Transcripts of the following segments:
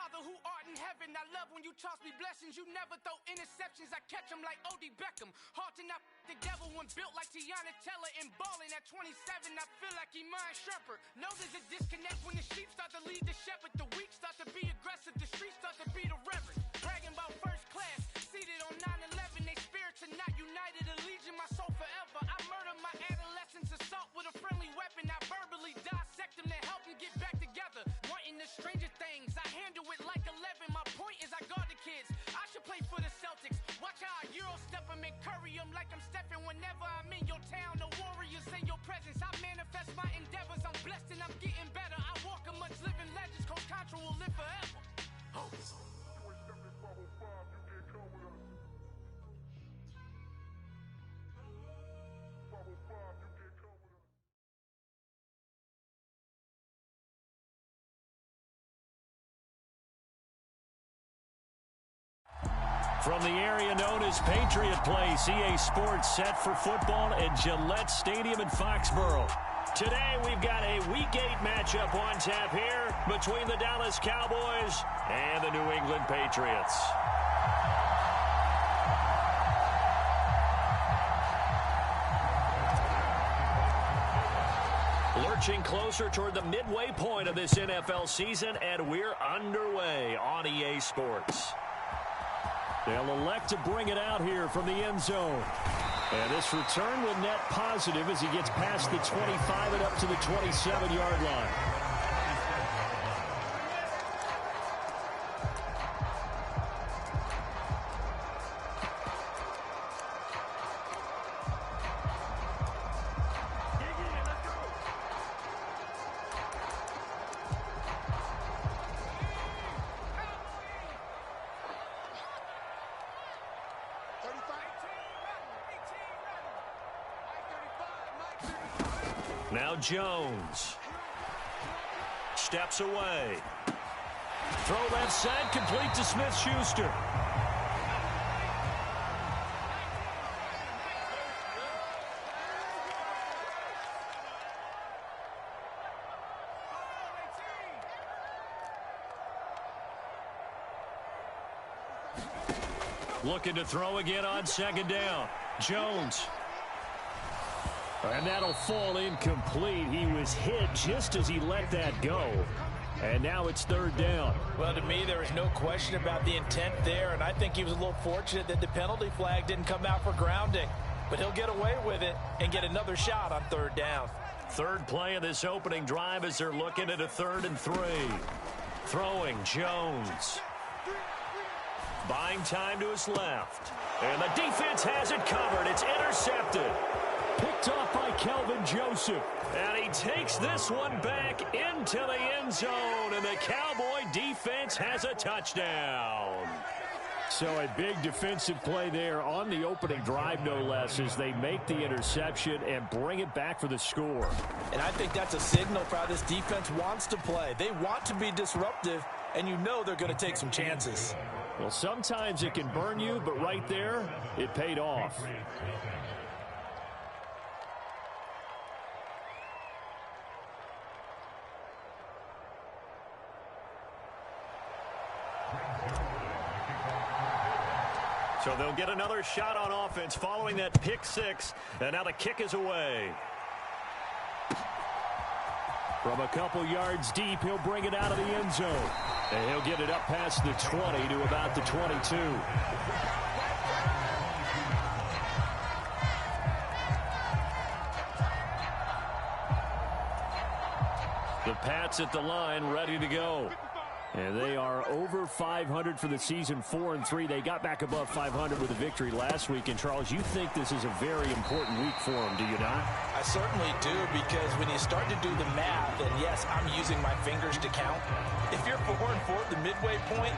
Father who art in heaven, I love when you toss me blessings. You never throw interceptions, I catch them like O.D. Beckham. Hard to not the devil when built like Tiana Teller and balling at 27. I feel like Iman Shumpert. Know there's a disconnect when the sheep start to lead the shepherd. The weak start to be aggressive, the streets start to be the reverend. Bragging about first class, seated on 9/11. They spirits are not united, a legion, my soul forever. I murder my adolescence, assault with a friendly weapon. I verbally dissect them to help them get back together. Wanting the stranger things, I handle it like 11. My point is I guard the kids. I should play for the Celtics. Watch how I Euro step them and curry them like I'm stepping. Whenever I'm in your town, the warriors in your presence. I manifest my endeavors. I'm blessed and I'm getting better. I walk amongst living legends. Coach Contra will live forever. From the area known as Patriot Place, EA Sports set for football at Gillette Stadium in Foxborough. Today we've got a Week 8 matchup on tap here between the Dallas Cowboys and the New England Patriots. Lurching closer toward the midway point of this NFL season, and we're underway on EA Sports. They'll elect to bring it out here from the end zone. And this return will net positive as he gets past the 25 and up to the 27-yard line. Now Jones steps away. Throw left side, complete to Smith-Schuster. Looking to throw again on second down. Jones. And that'll fall incomplete. He was hit just as he let that go. And now it's third down. Well, to me, there is no question about the intent there, and I think he was a little fortunate that the penalty flag didn't come out for grounding. But he'll get away with it and get another shot on third down. Third play of this opening drive as they're looking at a 3rd and 3. Throwing Jones. Buying time to his left. And the defense has it covered. It's intercepted. Picked off by Kelvin Joseph. And he takes this one back into the end zone. And the Cowboy defense has a touchdown. So a big defensive play there on the opening drive, no less, as they make the interception and bring it back for the score. And I think that's a signal for how this defense wants to play. They want to be disruptive, and you know they're going to take some chances. Well, sometimes it can burn you, but right there, it paid off. So they'll get another shot on offense following that pick 6, and now the kick is away. From a couple yards deep, he'll bring it out of the end zone. And he'll get it up past the 20 to about the 22. The Pats at the line, ready to go. And they are over 500 for the season, 4-3. They got back above 500 with a victory last week. And, Charles, you think this is a very important week for them, do you not? I certainly do, because when you start to do the math, and yes, I'm using my fingers to count. If you're 4-4 at the midway point,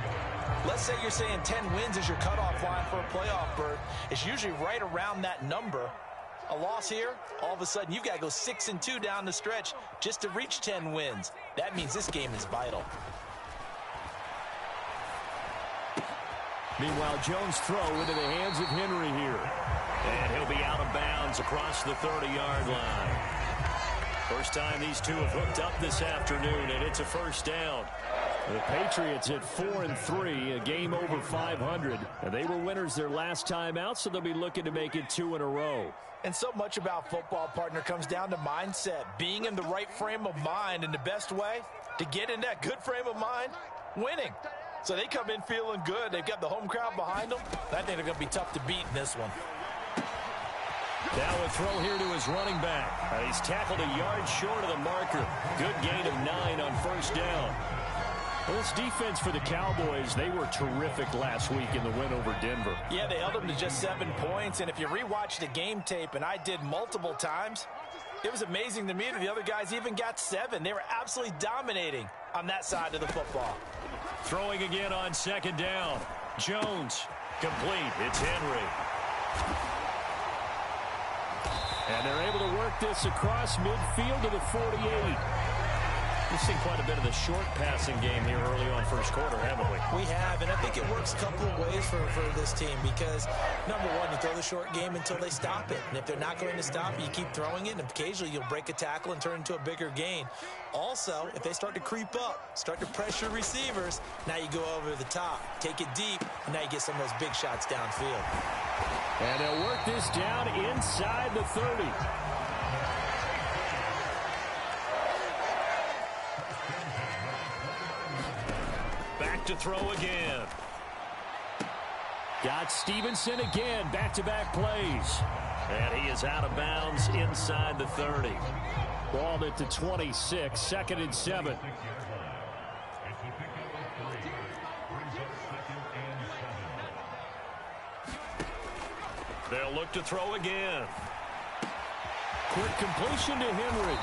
let's say you're saying 10 wins is your cutoff line for a playoff berth. It's usually right around that number. A loss here, all of a sudden you've got to go 6-2 down the stretch just to reach 10 wins. That means this game is vital. Meanwhile, Jones' throw into the hands of Henry here. And he'll be out of bounds across the 30-yard line. First time these two have hooked up this afternoon, and it's a first down. The Patriots at 4-3, a game over 500. And they were winners their last time out, so they'll be looking to make it 2 in a row. And so much about football, partner, comes down to mindset, being in the right frame of mind. And the best way to get in that good frame of mind, winning. So they come in feeling good. They've got the home crowd behind them. I think they're going to be tough to beat in this one. Now a throw here to his running back. He's tackled a yard short of the marker. Good gain of 9 on first down. Well, this defense for the Cowboys, they were terrific last week in the win over Denver. Yeah, they held them to just 7 points. And if you rewatch the game tape, and I did multiple times, it was amazing to me that the other guys even got 7. They were absolutely dominating on that side of the football. Throwing again on second down. Jones, complete. It's Henry. And they're able to work this across midfield to the 48. We've seen quite a bit of the short passing game here early on first quarter, haven't we? We have, and I think it works a couple of ways for this team because, number one, you throw the short game until they stop it. And if they're not going to stop it, you keep throwing it, and occasionally you'll break a tackle and turn into a bigger gain. Also, if they start to creep up, start to pressure receivers, now you go over the top, take it deep, and now you get some of those big shots downfield. And they'll work this down inside the 30. Back to throw again. Got Stevenson again, back-to-back plays. And he is out of bounds inside the 30. Ball at the 26, 2nd and 7. They'll look to throw again. Quick completion to Henry.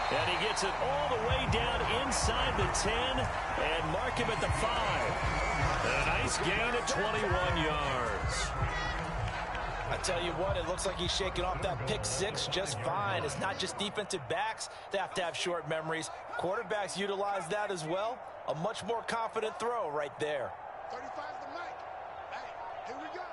And he gets it all the way down inside the 10 and mark him at the 5. A nice gain of 21 yards. I tell you what, it looks like he's shaking off that pick 6 just fine. It's not just defensive backs that have to have short memories. Quarterbacks utilize that as well. A much more confident throw right there. 35 the mic. Hey, here we go.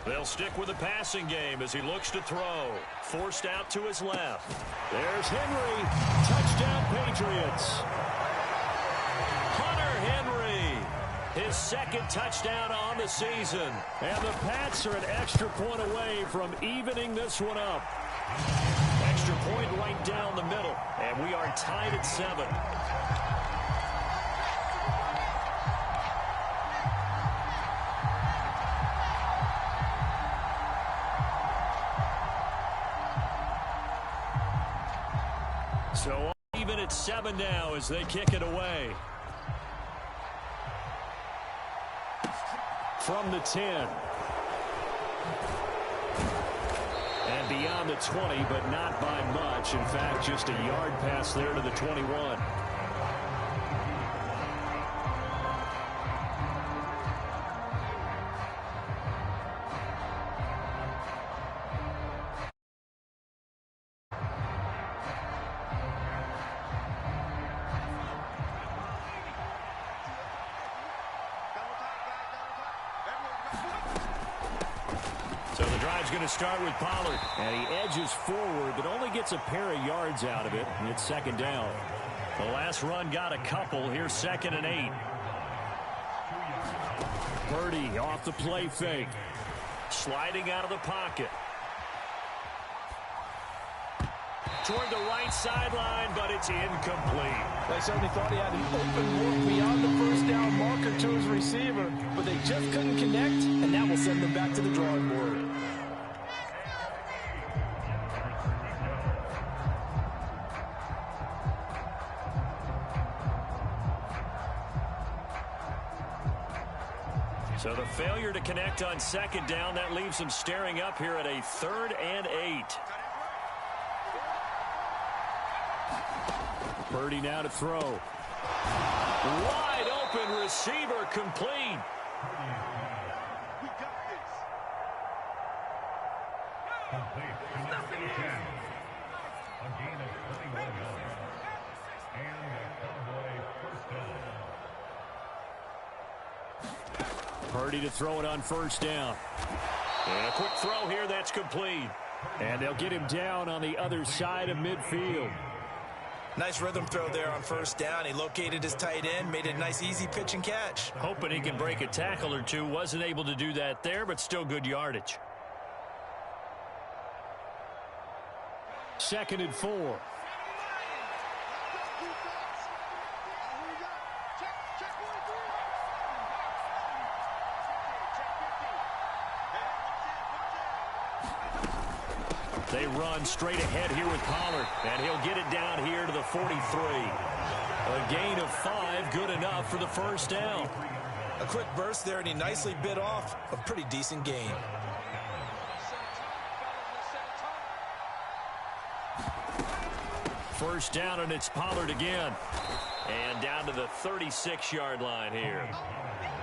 They'll stick with the passing game as he looks to throw. Forced out to his left. There's Henry. Touchdown, Patriots. Hunter Henry. His 2nd touchdown on the season. And the Pats are an extra point away from evening this one up. Extra point right down the middle. And we are tied at 7. So even at 7 now as they kick it away. From the 10. And beyond the 20, but not by much. In fact, just a yard pass there to the 21. So the drive's going to start with Pollard. And he edges forward, but only gets a pair of yards out of it. And it's 2nd down. The last run got a couple. Here's 2nd and 8. Purdy off the play fake. Sliding out of the pocket. Toward the right sideline, but it's incomplete. They certainly thought he had an open look beyond the first down marker to his receiver, but they just couldn't connect, and that will send them back to the drawing board. So the failure to connect on 2nd down, that leaves them staring up here at a 3rd and 8. Purdy now to throw. Wide open receiver complete. We got this. A gain of 21 yards. And a Cowboy first down. Purdy to throw it on first down. And a quick throw here, that's complete. And they'll get him down on the other side of midfield. Nice rhythm throw there on first down. He located his tight end, made it a nice easy pitch and catch. Hoping he can break a tackle or two. Wasn't able to do that there, but still good yardage. 2nd and 4. They run straight ahead here with Pollard, and he'll get it down here to the 43. A gain of 5, good enough for the first down. A quick burst there, and he nicely bit off a pretty decent gain. First down, and it's Pollard again. And down to the 36-yard line here.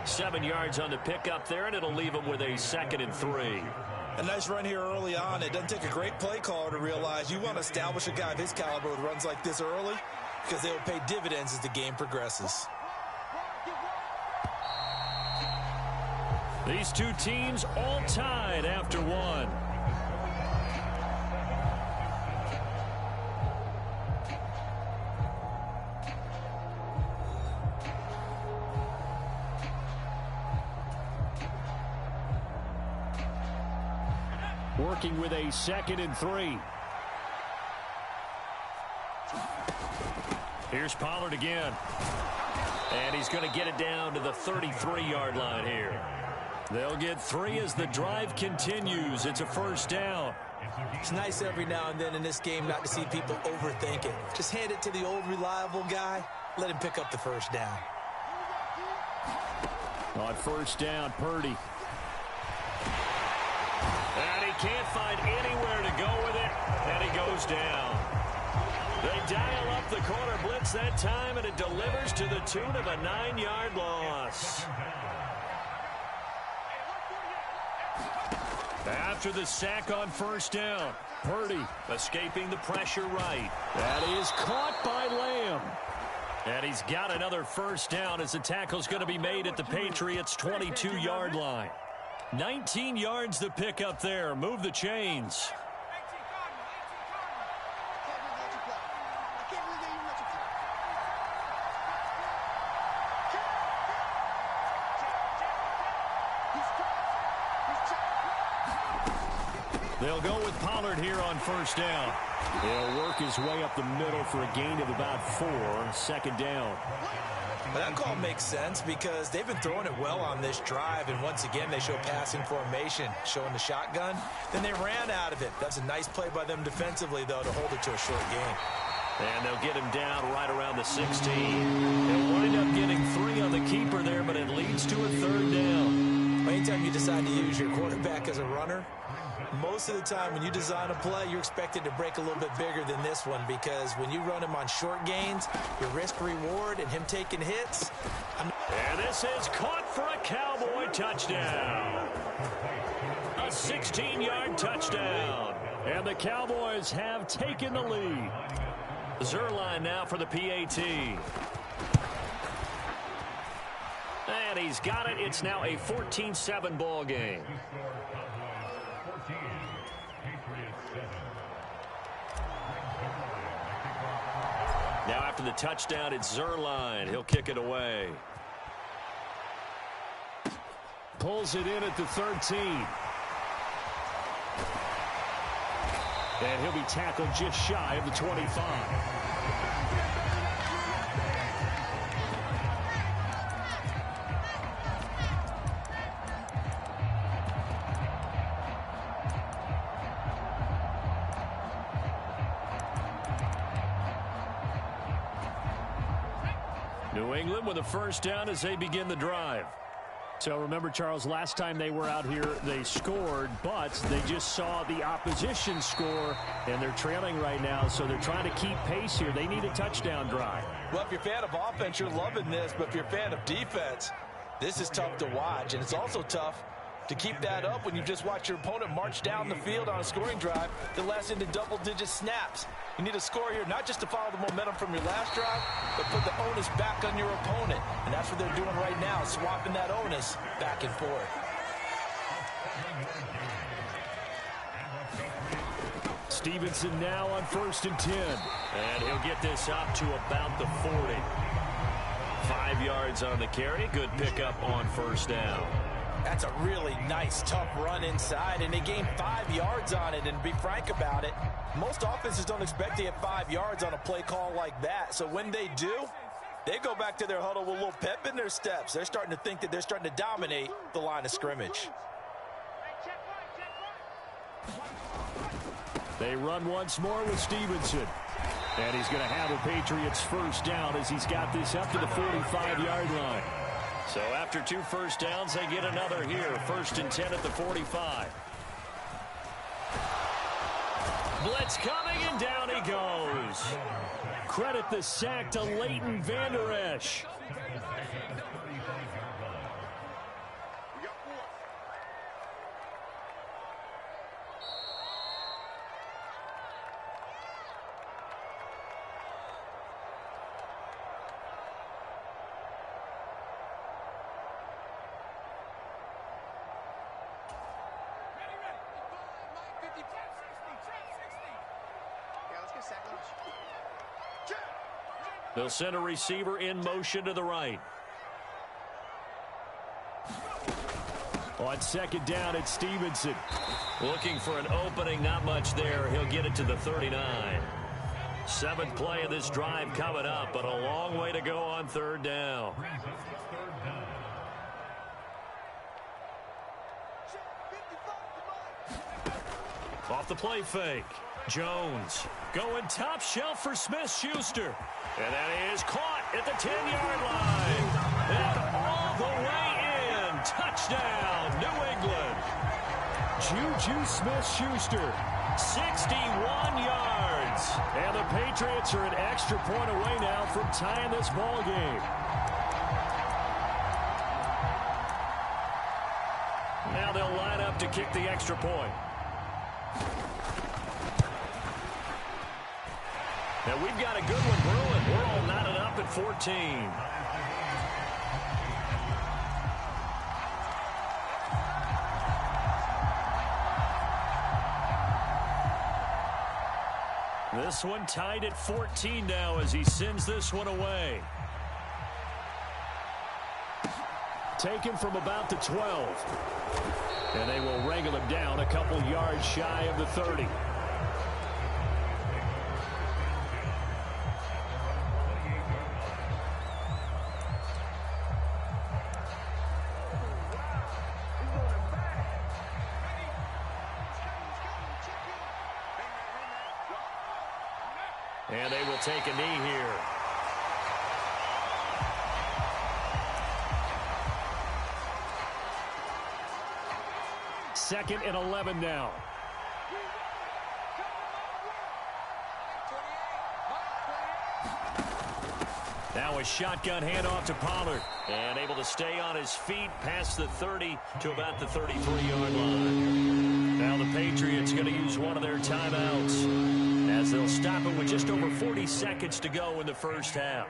7 yards on the pickup there, and it'll leave him with a 2nd and 3. A nice run here early on. It doesn't take a great play caller to realize you want to establish a guy of his caliber with runs like this early because they will pay dividends as the game progresses. These two teams all tied after one. Working with a 2nd and 3. Here's Pollard again. And he's going to get it down to the 33-yard line here. They'll get 3 as the drive continues. It's a first down. It's nice every now and then in this game not to see people overthink it. Just hand it to the old reliable guy. Let him pick up the first down. On first down, Purdy. And he can't find anywhere to go with it, and he goes down. They dial up the corner blitz that time, and it delivers to the tune of a 9-yard loss. After the sack on first down, Purdy escaping the pressure right. That is caught by Lamb. And he's got another first down as the tackle's going to be made at the Patriots' 22-yard line. 19 yards to pick up there. Move the chains. They'll go with Pollard here on first down. He'll work his way up the middle for a gain of about 4. 2nd down. But that call makes sense because they've been throwing it well on this drive, and once again they show passing formation, showing the shotgun. Then they ran out of it. That's a nice play by them defensively, though, to hold it to a short gain. And they'll get him down right around the 16. They'll wind up getting 3 on the keeper there, but it leads to a 3rd down. Anytime you decide to use your quarterback as a runner, most of the time when you design a play, you're expected to break a little bit bigger than this one because when you run him on short gains, your risk-reward and him taking hits. And this is caught for a Cowboy touchdown. A 16-yard touchdown. And the Cowboys have taken the lead. Zerline now for the PAT. And he's got it. It's now a 14-7 ball game. Now after the touchdown, it's Zerline. He'll kick it away. Pulls it in at the 13. And he'll be tackled just shy of the 25. New England with a first down as they begin the drive. So remember, Charles, last time they were out here, they scored, but they just saw the opposition score, and they're trailing right now, so they're trying to keep pace here. They need a touchdown drive. Well, if you're a fan of offense, you're loving this, but if you're a fan of defense, this is tough to watch, and it's also tough to keep that up when you just watch your opponent march down the field on a scoring drive that lasts into double-digit snaps. You need a score here, not just to follow the momentum from your last drive, but put the onus back on your opponent. And that's what they're doing right now, swapping that onus back and forth. Stevenson now on 1st and 10. And he'll get this up to about the 40. 5 yards on the carry. Good pickup on 1st down. That's a really nice, tough run inside, and they gained 5 yards on it. And to be frank about it, most offenses don't expect to get 5 yards on a play call like that. So when they do, they go back to their huddle with a little pep in their steps. They're starting to think that they're starting to dominate the line of scrimmage. They run once more with Stevenson. And he's going to have a Patriots 1st down as he's got this up to the 45-yard line. So after 2 first downs, they get another here. 1st and 10 at the 45. Blitz coming, and down he goes. Credit the sack to Leighton Vander Esch. They'll send a receiver in motion to the right. On 2nd down, it's Stevenson. Looking for an opening, not much there. He'll get it to the 39. 7th play of this drive coming up, but a long way to go on 3rd down. Off the play fake. Jones going top shelf for Smith-Schuster. And that is caught at the 10-yard line. And all the way in. Touchdown, New England. Juju Smith-Schuster, 61 yards. And the Patriots are an extra point away now from tying this ball game. Now they'll line up to kick the extra point. Now we've got a good one brewing. We're all knotted up at 14. This one tied at 14 now as he sends this one away. Taken from about the 12. And they will wrangle him down a couple yards shy of the 30. And they will take a knee here. Second and 11 now. Now a shotgun handoff to Pollard. And able to stay on his feet past the 30 to about the 33-yard line. Now the Patriots going to use one of their timeouts as they'll stop it with just over 40 seconds to go in the first half.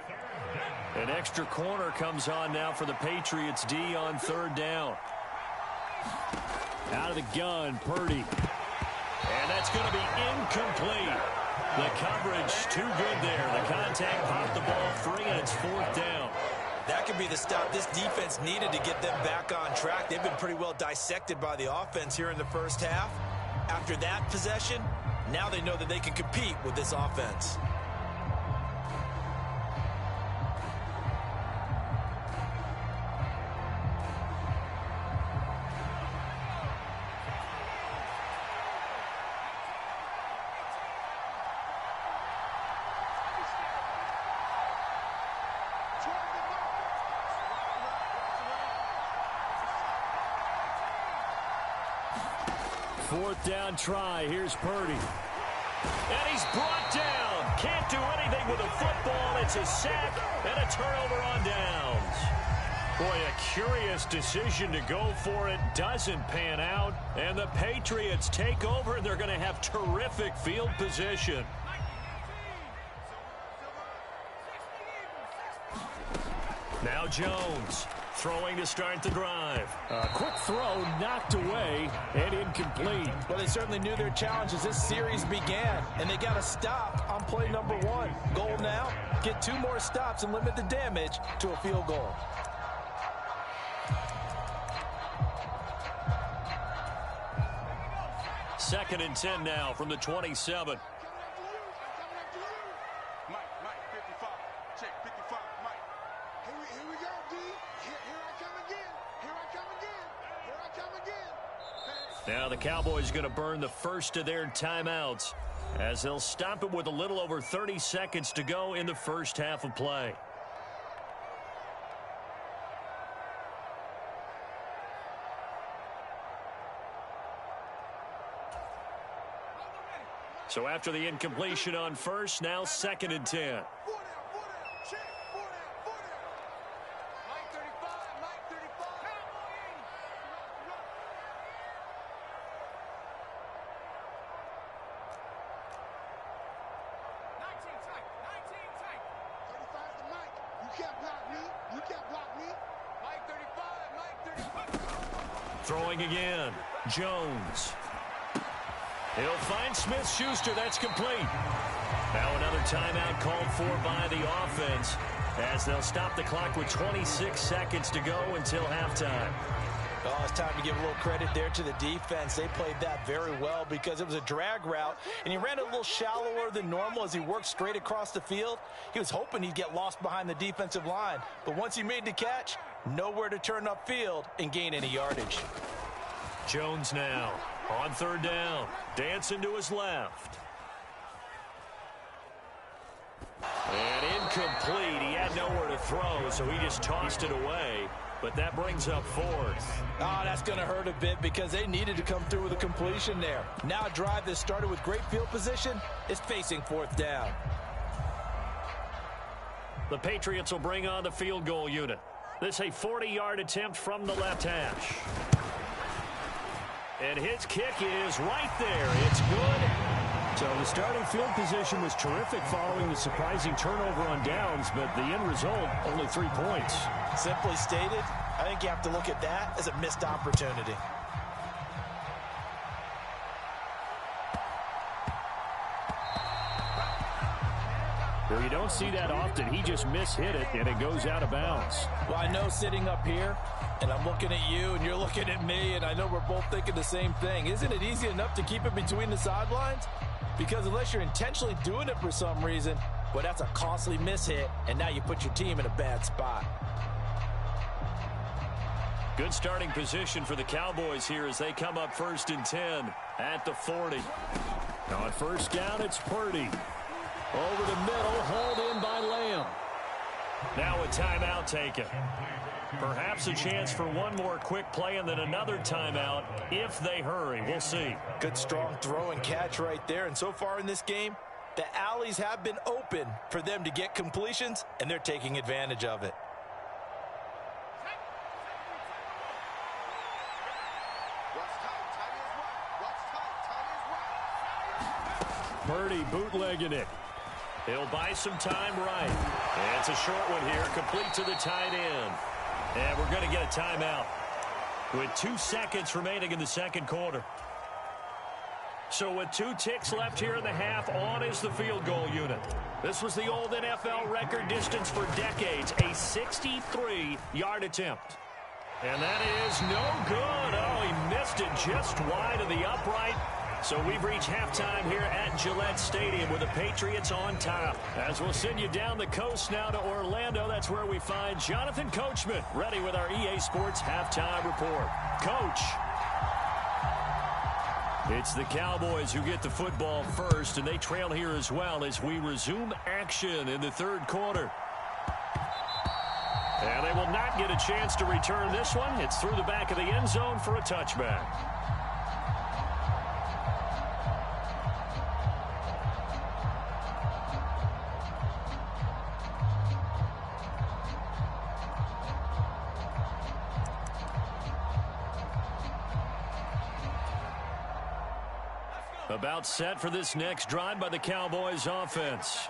An extra corner comes on now for the Patriots D on 3rd down. Out of the gun, Purdy. And that's going to be incomplete. The coverage too good there. The contact popped the ball free, and it's 4th down. That could be the stop this defense needed to get them back on track. They've been pretty well dissected by the offense here in the first half. After that possession, now they know that they can compete with this offense. Fourth down try. Here's Purdy. And he's brought down. Can't do anything with a football. It's a sack and a turnover on downs. Boy, a curious decision to go for it. Doesn't pan out. And the Patriots take over, and they're going to have terrific field position. Now Jones throwing to start the drive. Quick throw knocked away and incomplete. Well, they certainly knew their challenge as this series began, and they got to stop on play number 1. Goal now, get 2 more stops and limit the damage to a field goal. Second and 10 now from the 27. Mike, 55. Check, 55, Mike. Here we go, D. Here I come again. Here I come again. Here I come again. Now the Cowboys going to burn the first of their timeouts as they'll stop it with a little over 30 seconds to go in the first half of play. So after the incompletion on first, now second and 10. 4 down, check, 4 down. Mike 35, Mike 35. You can't block me. You can't block me. Mike 35, Mike 35. Throwing again. Jones. He'll find Smith-Schuster. That's complete. Now another timeout called for by the offense as they'll stop the clock with 26 seconds to go until halftime. Oh, it's time to give a little credit there to the defense. They played that very well because it was a drag route, and he ran it a little shallower than normal as he worked straight across the field. He was hoping he'd get lost behind the defensive line, but once he made the catch, nowhere to turn upfield and gain any yardage. Jones now on third down. Dancing to his left. And incomplete. He had nowhere to throw, so he just tossed it away. But that brings up fourth. Oh, that's going to hurt a bit because they needed to come through with a completion there. Now a drive that started with great field position is facing fourth down. The Patriots will bring on the field goal unit. This a 40-yard attempt from the left hash. And his kick is right there. It's good. So the starting field position was terrific following the surprising turnover on downs, but the end result, only 3 points. Simply stated, I think you have to look at that as a missed opportunity. Well, you don't see that often. He just mishit it, and it goes out of bounds. Well, I know sitting up here, and I'm looking at you, and you're looking at me, and I know we're both thinking the same thing. Isn't it easy enough to keep it between the sidelines? Because unless you're intentionally doing it for some reason, well, that's a costly mishit, and now you put your team in a bad spot. Good starting position for the Cowboys here as they come up first and 10 at the 40. Now on first down, it's Purdy. Over the middle, hauled in by Lamb. Now a timeout taken. Perhaps a chance for one more quick play and then another timeout if they hurry. We'll see. Good strong throw and catch right there. And so far in this game, the alleys have been open for them to get completions, and they're taking advantage of it. Purdy bootlegging it. He'll buy some time right. And it's a short one here, complete to the tight end. And we're going to get a timeout with 2 seconds remaining in the second quarter. So with 2 ticks left here in the half, on is the field goal unit. This was the old NFL record distance for decades, a 63-yard attempt. And that is no good. Oh, he missed it just wide of the upright. So we've reached halftime here at Gillette Stadium with the Patriots on top. As we'll send you down the coast now to Orlando, that's where we find Jonathan Coachman ready with our EA Sports halftime report. Coach. It's the Cowboys who get the football first, and they trail here as well as we resume action in the third quarter. And they will not get a chance to return this one. It's through the back of the end zone for a touchback. About set for this next drive by the Cowboys offense.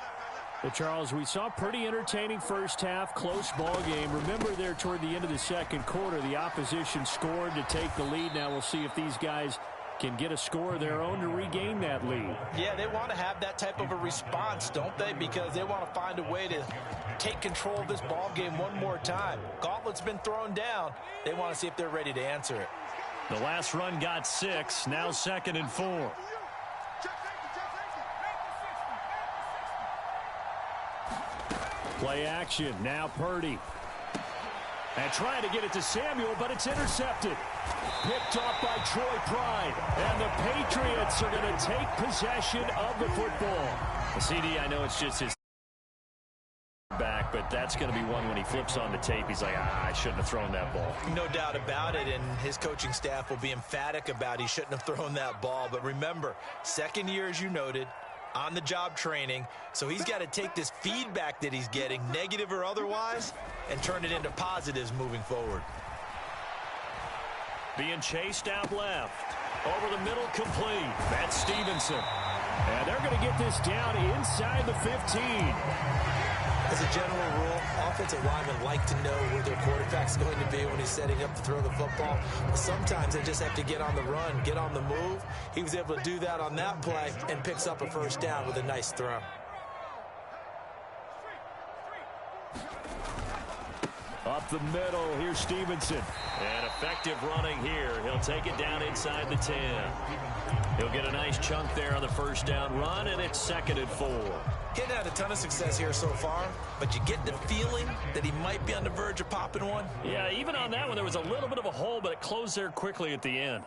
Well, Charles, we saw pretty entertaining first half, close ball game. Remember there toward the end of the second quarter, the opposition scored to take the lead. Now we'll see if these guys can get a score of their own to regain that lead. Yeah, they want to have that type of a response, don't they? Because they want to find a way to take control of this ball game one more time. Gauntlet's been thrown down. They want to see if they're ready to answer it. The last run got 6, now 2nd and 4. Play action, now Purdy. And trying to get it to Samuel, but it's intercepted. Picked off by Troy Pride. And the Patriots are going to take possession of the football. The CD, I know it's just his back, but that's going to be one when he flips on the tape. He's like, I shouldn't have thrown that ball. No doubt about it, and his coaching staff will be emphatic about he shouldn't have thrown that ball. But remember, second year, as you noted, on-the-job training, so he's got to take this feedback that he's getting, negative or otherwise, and turn it into positives moving forward. Being chased out left. Over the middle, complete. That's Stevenson. And they're going to get this down inside the 15. As a general rule, offensive linemen like to know where their quarterback's going to be when he's setting up to throw the football. But sometimes they just have to get on the run, get on the move. He was able to do that on that play and picks up a first down with a nice throw. Up the middle, here's Stevenson. And effective running here. He'll take it down inside the 10. He'll get a nice chunk there on the first down run, and it's 2nd and 4. He's had a ton of success here so far, but you get the feeling that he might be on the verge of popping one. Yeah, even on that one, there was a little bit of a hole, but it closed there quickly at the end.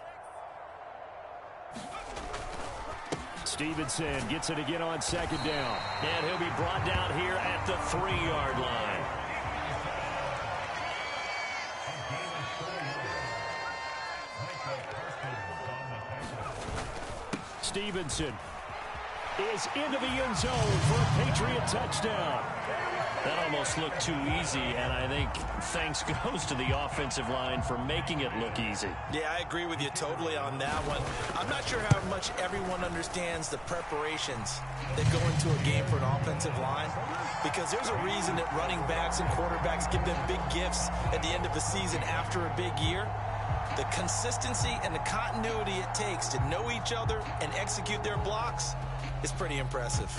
Stevenson gets it again on 2nd down. And he'll be brought down here at the 3-yard line. Stevenson is into the end zone for a Patriot touchdown. That almost looked too easy, and I think thanks goes to the offensive line for making it look easy. Yeah, I agree with you totally on that one. I'm not sure how much everyone understands the preparations that go into a game for an offensive line, because there's a reason that running backs and quarterbacks give them big gifts at the end of the season after a big year. The consistency and the continuity it takes to know each other and execute their blocks is pretty impressive.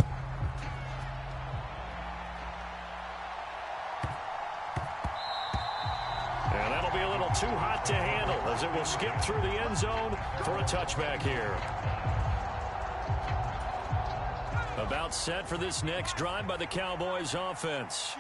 And that'll be a little too hot to handle as it will skip through the end zone for a touchback here. About set for this next drive by the Cowboys offense.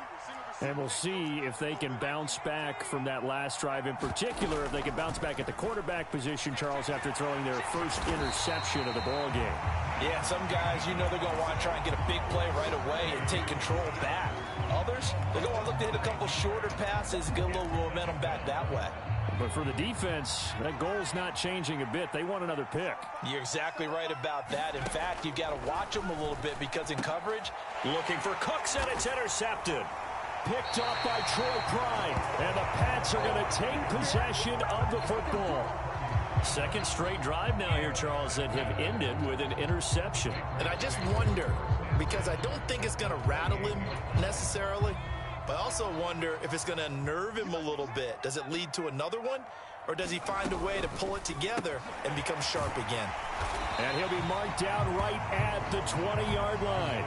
And we'll see if they can bounce back from that last drive, in particular, if they can bounce back at the quarterback position, Charles, after throwing their first interception of the ball game. Yeah, some guys, you know they're going to want to try and get a big play right away and take control back. Others, they're going to look to hit a couple shorter passes, get a little momentum back that way. But for the defense, that goal's not changing a bit. They want another pick. You're exactly right about that. In fact, you've got to watch them a little bit because in coverage, looking for Cooks, and it's intercepted. Picked off by Troy Pride, and the Pats are going to take possession of the football. Second straight drive now here, Charles, that have ended with an interception. And I just wonder, because I don't think it's going to rattle him necessarily, but I also wonder if it's going to unnerve him a little bit. Does it lead to another one, or does he find a way to pull it together and become sharp again? And he'll be marked down right at the 20-yard line.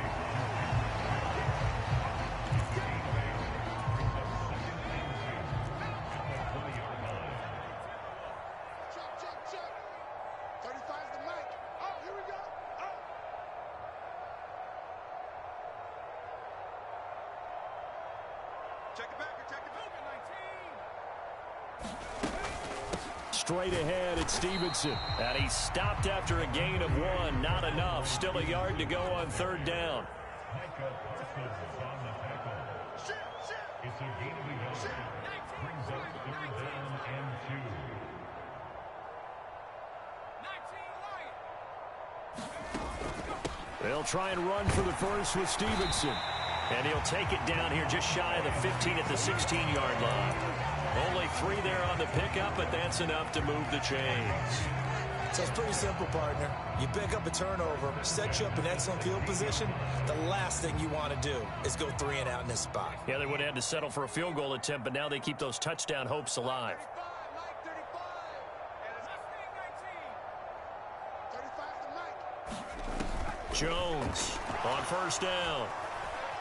Straight ahead, it's Stevenson. And he stopped after a gain of 1. Not enough. Still a yard to go on 3rd down. It's a gain of a yard. Brings up 3rd down and 2. They'll try and run for the first with Stevenson. And he'll take it down here just shy of the 15 at the 16-yard line. Only 3 there on the pickup, but that's enough to move the chains. So it's pretty simple, partner. You pick up a turnover, set you up in excellent field position. The last thing you want to do is go 3 and out in this spot. Yeah, they would have had to settle for a field goal attempt, but now they keep those touchdown hopes alive. Jones on first down.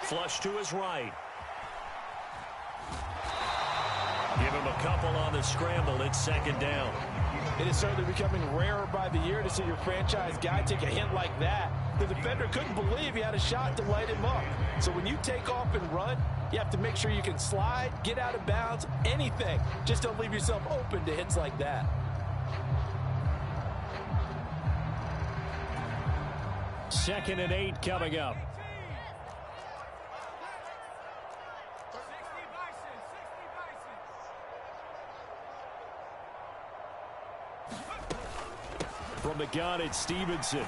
Flush to his right. Give him a couple on the scramble. It's second down. It is certainly becoming rarer by the year to see your franchise guy take a hit like that. The defender couldn't believe he had a shot to light him up. So when you take off and run, you have to make sure you can slide, get out of bounds, anything. Just don't leave yourself open to hits like that. Second and 8 coming up. From the gun, it's Stevenson.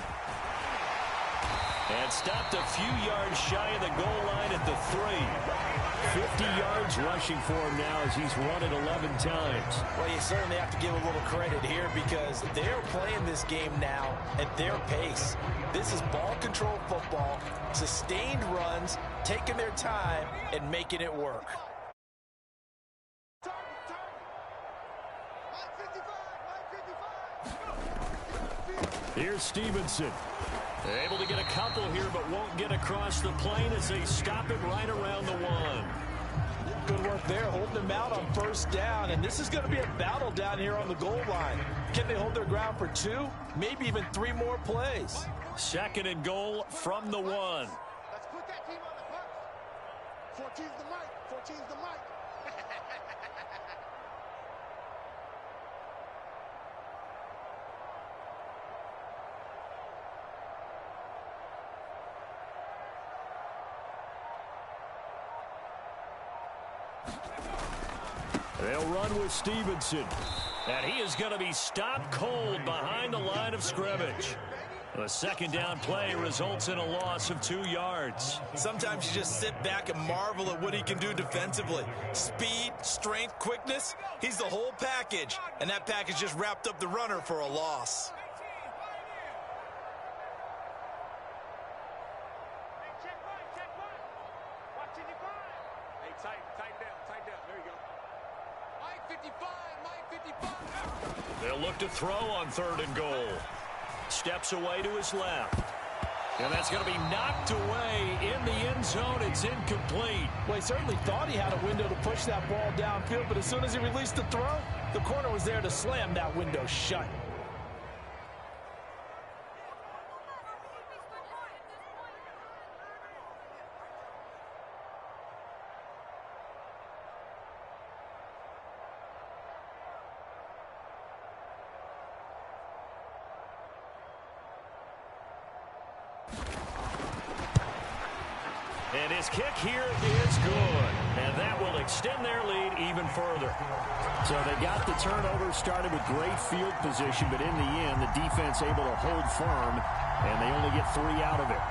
And stopped a few yards shy of the goal line at the 3. 50 yards rushing for him now as he's run it 11 times. Well, you certainly have to give a little credit here because they're playing this game now at their pace. This is ball control football, sustained runs, taking their time, and making it work. Here's Stevenson. Able to get a couple here, but won't get across the plane as they stop him right around the 1. Good work there, holding them out on first down, and this is going to be a battle down here on the goal line. Can they hold their ground for 2, maybe even 3 more plays? Second and goal from the 1. Let's put that team on the hunt. 14's the mic. 14's the mic. They'll run with Stevenson. And he is going to be stopped cold behind the line of scrimmage. The second down play results in a loss of 2 yards. Sometimes you just sit back and marvel at what he can do defensively. Speed, strength, quickness, he's the whole package. And that package just wrapped up the runner for a loss. They'll look to throw on third and goal. Steps away to his left. And that's going to be knocked away in the end zone. It's incomplete. Well, he certainly thought he had a window to push that ball downfield, but as soon as he released the throw, the corner was there to slam that window shut. And his kick here is good. And that will extend their lead even further. So they got the turnover, started with great field position, but in the end, the defense able to hold firm, and they only get 3 out of it.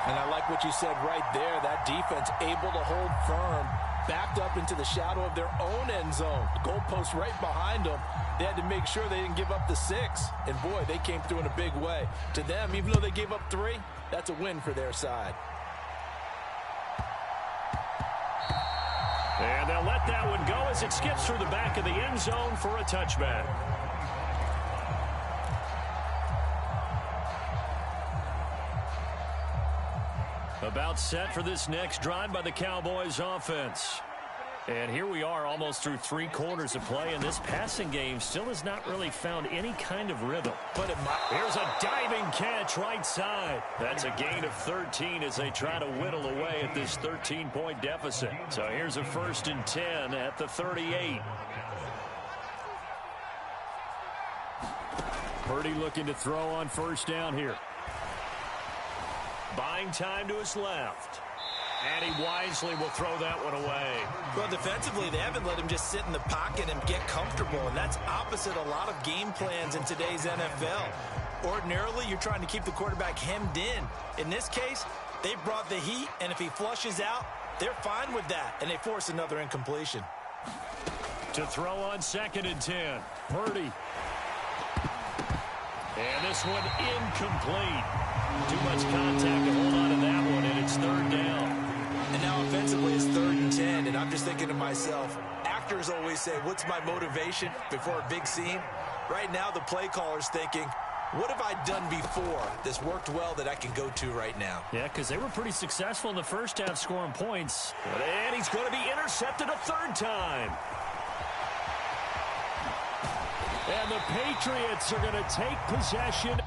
And I like what you said right there. That defense able to hold firm, backed up into the shadow of their own end zone. The goalpost right behind them. They had to make sure they didn't give up the 6. And, boy, they came through in a big way. To them, even though they gave up 3, that's a win for their side. And they'll let that one go as it skips through the back of the end zone for a touchback. About set for this next drive by the Cowboys offense. And here we are almost through 3 quarters of play, and this passing game still has not really found any kind of rhythm. But here's a diving catch right side. That's a gain of 13 as they try to whittle away at this 13-point deficit. So here's a 1st and 10 at the 38. Purdy looking to throw on first down here. Buying time to his left. And he wisely will throw that one away. Well, defensively, they haven't let him just sit in the pocket and get comfortable, and that's opposite a lot of game plans in today's NFL. Ordinarily, you're trying to keep the quarterback hemmed in. In this case, they brought the heat, and if he flushes out, they're fine with that, and they force another incompletion. To throw on 2nd and 10. Purdy. And this one incomplete. Too much contact to hold on to that one, and it's third down. And now offensively it's 3rd and 10, and I'm just thinking to myself, actors always say, what's my motivation before a big scene? Right now the play caller's thinking, what have I done before that's worked well that I can go to right now? Yeah, because they were pretty successful in the first half scoring points. And he's going to be intercepted a third time. And the Patriots are going to take possession.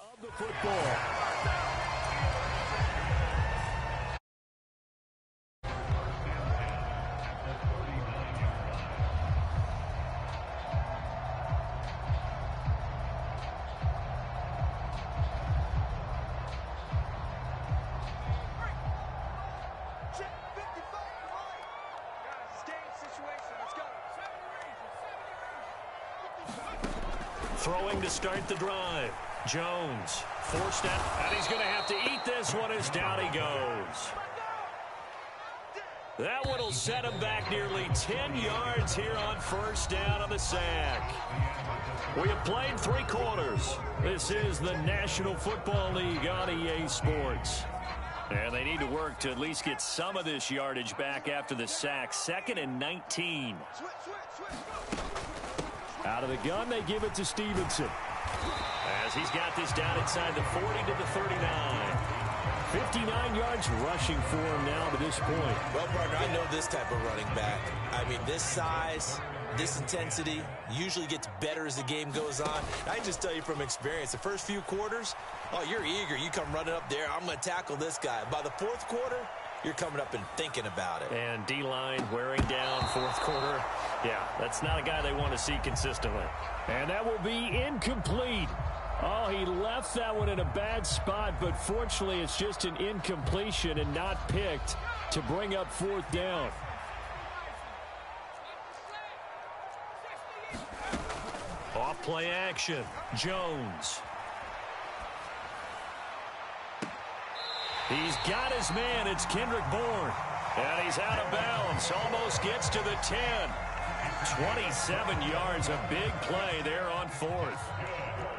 Of the football. Throwing to start the drive. Jones forced out, and he's going to have to eat this one as down he goes. That one will set him back nearly 10 yards here on first down on the sack. We have played 3 quarters. This is the National Football League on EA Sports. And they need to work to at least get some of this yardage back after the sack. 2nd and 19. Out of the gun, they give it to Stevenson. As he's got this down inside the 40 to the 39. 59 yards rushing for him now to this point. Well, partner, I know this type of running back. I mean, this size, this intensity usually gets better as the game goes on. I can just tell you from experience, the first few quarters, oh, you're eager. You come running up there, I'm going to tackle this guy. By the 4th quarter, you're coming up and thinking about it. And D-line wearing down 4th quarter. Yeah, that's not a guy they want to see consistently. And that will be incomplete. Oh, he left that one in a bad spot, but fortunately it's just an incompletion and not picked to bring up 4th down. Off play action. Jones. He's got his man. It's Kendrick Bourne. And he's out of bounds. Almost gets to the 10. 27 yards. A big play there on 4th.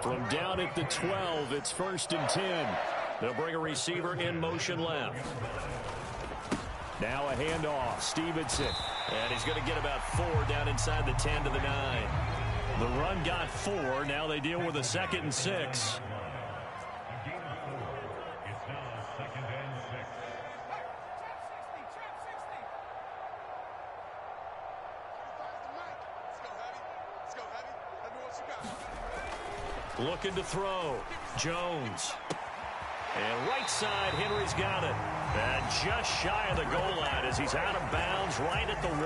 From down at the 12, it's 1st and 10. They'll bring a receiver in motion left. Now a handoff. Stevenson. And he's going to get about 4 down inside the 10 to the 9. The run got 4. Now they deal with a 2nd and 6. Looking to throw. Jones. And right side, Henry's got it. And just shy of the goal line as he's out of bounds right at the 1.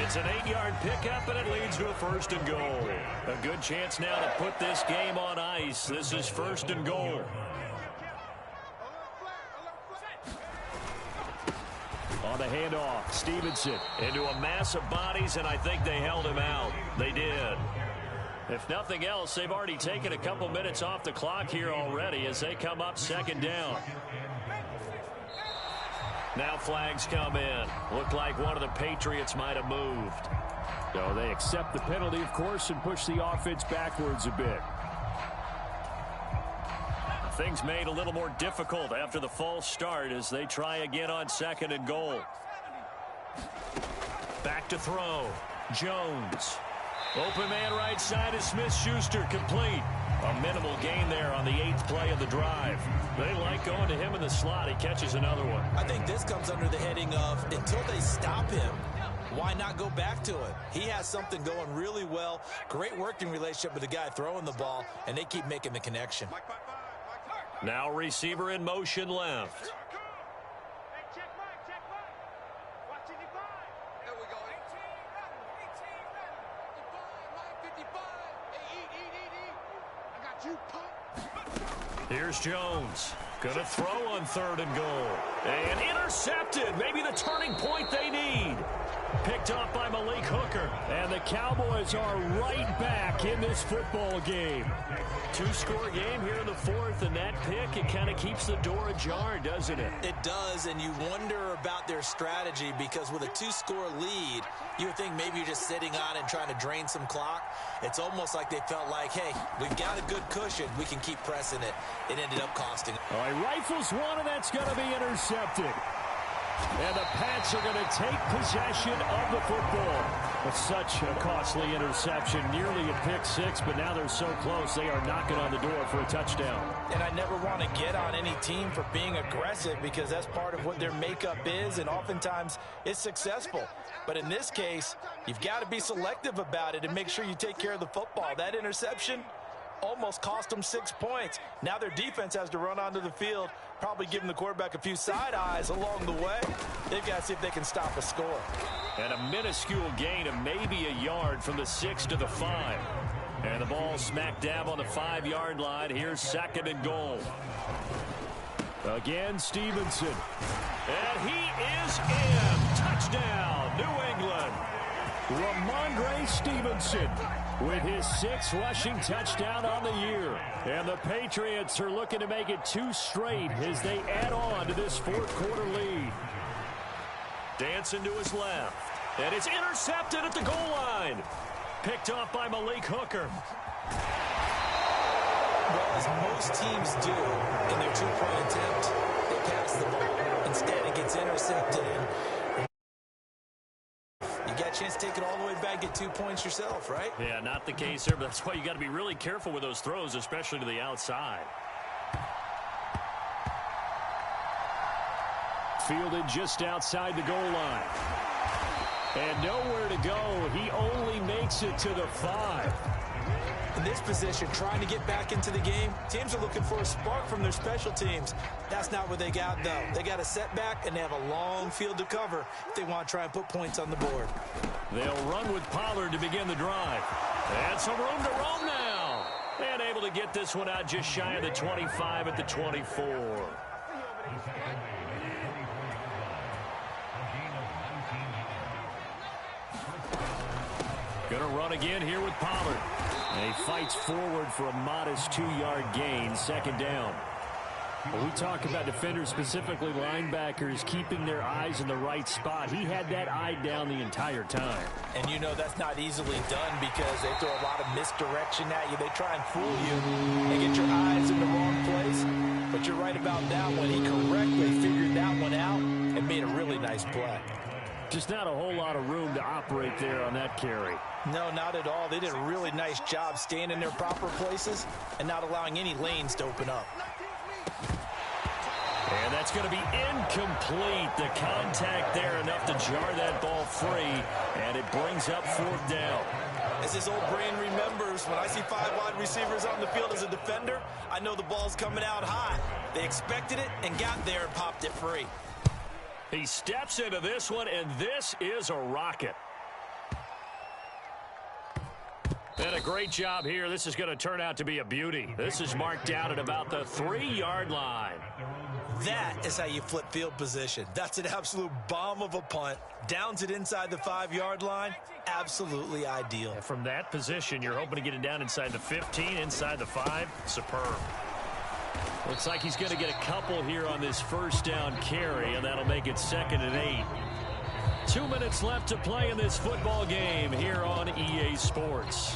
It's an 8-yard pickup, and it leads to a 1st and goal. A good chance now to put this game on ice. This is 1st and goal. On the handoff, Stevenson into a mass of bodies, and I think they held him out. They did. If nothing else, they've already taken a couple minutes off the clock here already as they come up 2nd down. Now flags come in. Looked like one of the Patriots might have moved. So they accept the penalty, of course, and push the offense backwards a bit. Things made a little more difficult after the false start as they try again on 2nd and goal. Back to throw. Jones. Open man right side is Smith-Schuster, complete. A minimal gain there on the 8th play of the drive. They like going to him in the slot. He catches another one. I think this comes under the heading of until they stop him, why not go back to it? He has something going really well. Great working relationship with the guy throwing the ball, and they keep making the connection. Now receiver in motion left. Here's Jones. Going to throw on 3rd and goal. And intercepted. Maybe the turning point they need. Picked off by Malik Hooker. And the Cowboys are right back in this football game. 2-score game here in the 4th, and that pick, it kind of keeps the door ajar, doesn't it? It does, and you wonder about their strategy because with a 2-score lead, you would think maybe you're just sitting on and trying to drain some clock. It's almost like they felt like, hey, we've got a good cushion. We can keep pressing it. It ended up costing. All right, rifles one, and that's going to be intercepted. And the Pats are going to take possession of the football. It's such a costly interception, nearly a pick-6, but now they're so close they are knocking on the door for a touchdown. And I never want to get on any team for being aggressive because that's part of what their makeup is, and oftentimes it's successful. But in this case, you've got to be selective about it and make sure you take care of the football. That interception almost cost them 6 points. Now their defense has to run onto the field, probably giving the quarterback a few side eyes along the way. They've got to see if they can stop a score. And a minuscule gain of maybe a yard from the 6 to the 5. And the ball smack dab on the 5-yard line. Here's 2nd and goal. Again, Stevenson. And he is in. Touchdown, New England. Ramondre Stevenson with his 6th rushing touchdown on the year. And the Patriots are looking to make it 2 straight as they add on to this 4th-quarter lead. Dancing to his left. And it's intercepted at the goal line. Picked off by Malik Hooker. Well, as most teams do in their 2-point attempt, they pass the ball. Instead, it gets intercepted. You got a chance to take it all the way back, get 2 points yourself, right? Yeah, not the case here, but that's why you got to be really careful with those throws, especially to the outside. Fielded just outside the goal line. And nowhere to go. He only makes it to the 5. In this position, trying to get back into the game, teams are looking for a spark from their special teams. That's not what they got, though. They got a setback, and they have a long field to cover if they want to try and put points on the board. They'll run with Pollard to begin the drive. And some room to roam now. And able to get this one out just shy of the 25 at the 24. Going to run again here with Pollard. And he fights forward for a modest 2-yard gain, 2nd down. When we talk about defenders, specifically linebackers, keeping their eyes in the right spot, he had that eye down the entire time. And you know that's not easily done because they throw a lot of misdirection at you. They try and fool you and get your eyes in the wrong place. But you're right about that one. He correctly figured that one out and made a really nice play. Just not a whole lot of room to operate there on that carry. No, not at all. They did a really nice job staying in their proper places and not allowing any lanes to open up. And that's going to be incomplete. The contact there enough to jar that ball free, and it brings up 4th down. As his old brain remembers, when I see 5 wide receivers on the field as a defender, I know the ball's coming out high. They expected it and got there and popped it free. He steps into this one, and this is a rocket. And a great job here. This is going to turn out to be a beauty. This is marked down at about the 3-yard line. That is how you flip field position. That's an absolute bomb of a punt. Downs it inside the 5-yard line. Absolutely ideal. And from that position, you're hoping to get it down inside the 15, inside the 5. Superb. Looks like he's going to get a couple here on this 1st down carry, and that'll make it 2nd and 8. 2 minutes left to play in this football game here on EA Sports.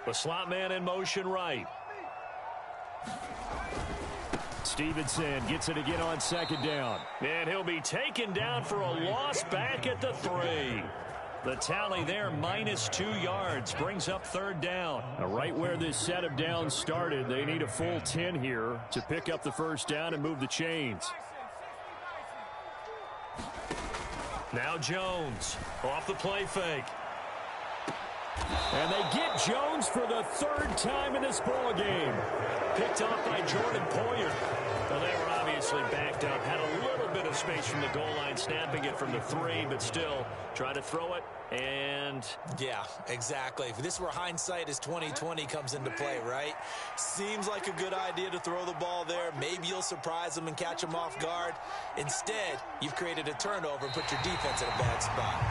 The slot man in motion right. Stevenson gets it again on 2nd down. And he'll be taken down for a loss back at the 3. The tally there, minus 2 yards, brings up 3rd down. Now, right where this set of downs started, they need a full 10 here to pick up the 1st down and move the chains. Now Jones off the play fake. And they get Jones for the 3rd time in this ball game. Picked off by Jordan Poyer. Well, they were obviously nicely backed up. Had a little bit of space from the goal line, snapping it from the 3, but still trying to throw it. And yeah, exactly. This is where hindsight is 20/20 comes into play, right? Seems like a good idea to throw the ball there. Maybe you'll surprise them and catch them off guard. Instead, you've created a turnover and put your defense in a bad spot.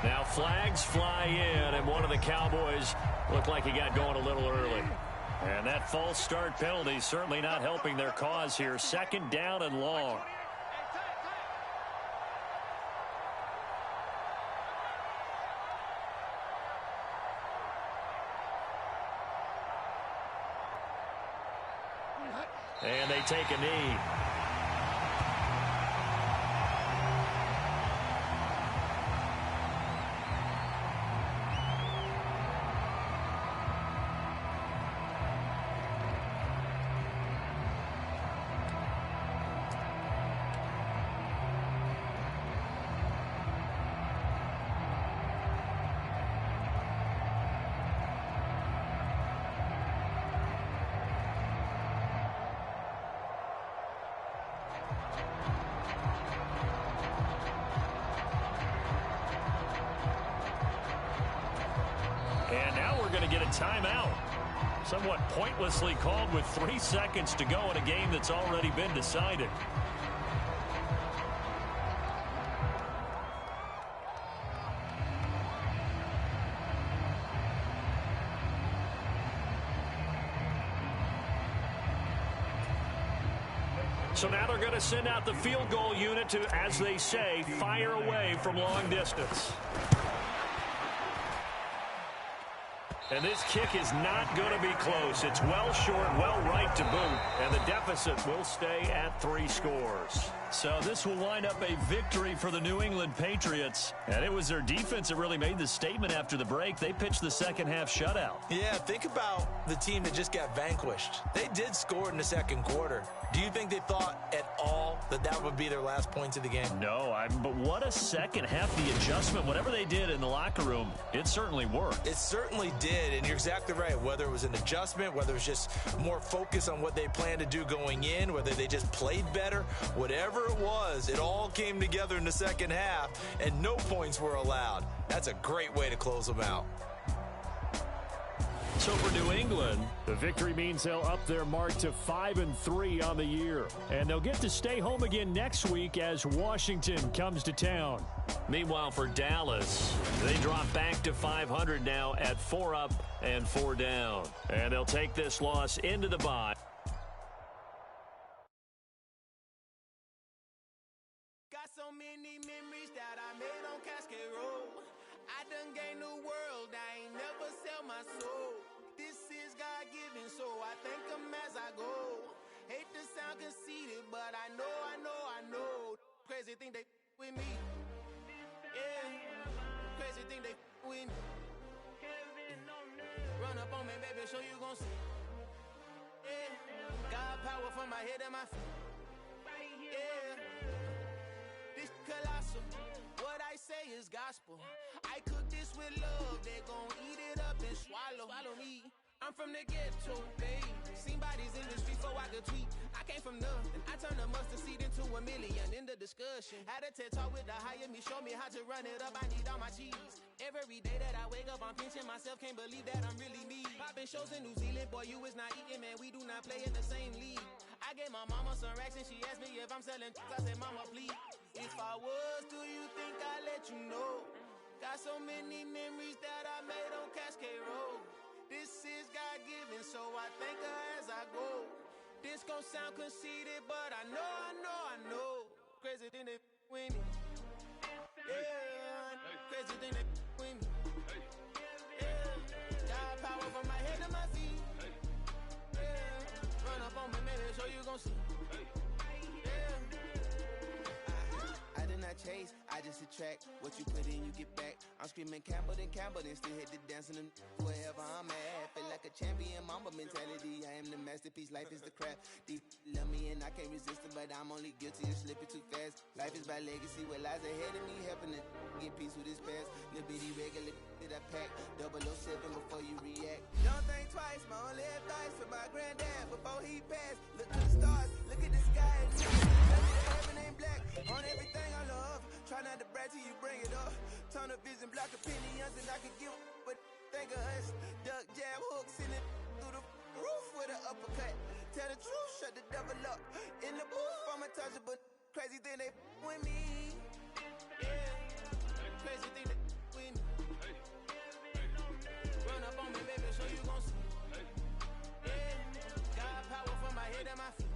Now flags fly in, and one of the Cowboys looked like he got going a little early. And that false start penalty certainly not helping their cause here. 2nd down and long. And they take a knee. And now we're going to get a timeout. Somewhat pointlessly called with 3 seconds to go in a game that's already been decided. So now they're going to send out the field goal unit to, as they say, fire away from long distance. And this kick is not going to be close. It's well short, well right to boot, and the deficit will stay at 3 scores. So this will wind up a victory for the New England Patriots. And it was their defense that really made the statement after the break. They pitched the second half shutout. Yeah, think about the team that just got vanquished. They did score in the second quarter. Do you think they thought at all that that would be their last points of the game? No, but what a second half. The adjustment, whatever they did in the locker room, it certainly worked. It certainly did, and you're exactly right. Whether it was an adjustment, whether it was just more focus on what they planned to do going in, whether they just played better, whatever it was, it all came together in the second half, and no points were allowed. That's a great way to close them out. So for New England, the victory means they'll up their mark to 5-3 on the year. And they'll get to stay home again next week as Washington comes to town. Meanwhile, for Dallas, they drop back to 500 now at 4 up and 4 down. And they'll take this loss into the bye. Got so many memories that I made on Cascade Road. I done gained the world, I ain't never sell my soul. This is God-given, so I thank him as I go. Hate to sound conceited, but I know. Crazy thing they with me. Yeah, crazy thing they with me. Run up on me, baby, show you gon' see. Yeah, God power from my head and my feet. Yeah, this colossal. What I say is gospel. I cook this with love. They gon' eat it up and swallow me. I'm from the ghetto, babe. Seen bodies in the streets before I could tweet. I came from nothing. I turned a mustard seed into a million in the discussion. Had a TED talk with the higher me, show me how to run it up. I need all my cheese. Every day that I wake up, I'm pinching myself. Can't believe that I'm really me. Popping shows in New Zealand, boy, you is not eating, man. We do not play in the same league. I gave my mama some racks and she asked me if I'm selling. I said, mama, please. If I was, do you think I'd let you know? Got so many memories that I made on Cascade Road. This is God-given, so I thank her as I go. This gon' sound conceited, but I know. Crazy thing they with me. Yeah, crazy thing they with me. Yeah, God power from my head to my feet. Yeah, run up on me, maybe so you gon' see. Chase, I just attract what you put in, you get back. I'm screaming Campbell, then still hit the dance and wherever I'm at. Feel like like a champion, mamba mentality. I am the masterpiece, life is the crap. Deep love me and I can't resist it, but I'm only guilty of slipping too fast. Life is by legacy, what lies ahead of me, helping to get peace with this past. Little bitty regular that I pack, 007 before you react. Don't think twice, my only advice for my granddad before he passed. Look to the stars, look at the sky, and tell me the heaven ain't black. On everything I love, try not to brag till you bring it up. Tunnel vision, block opinions, and I can give but think of us. Duck, jab, hooks in it through the roof with an uppercut. Tell the truth, shut the devil up. In the booth, I'm untouchable. Crazy thing they with me. Yeah, crazy thing they with me. Run up on me, baby, so you gon' see. Yeah, got power from my head and my feet.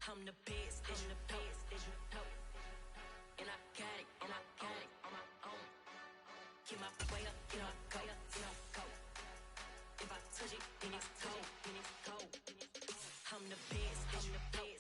I'm the best, I'm the best, as you know. And I got it, and I got it on my own. Keep my way up, you know I go, you know I go. If I touch it, then it's cold, then it's cold. I'm the best, I'm the best.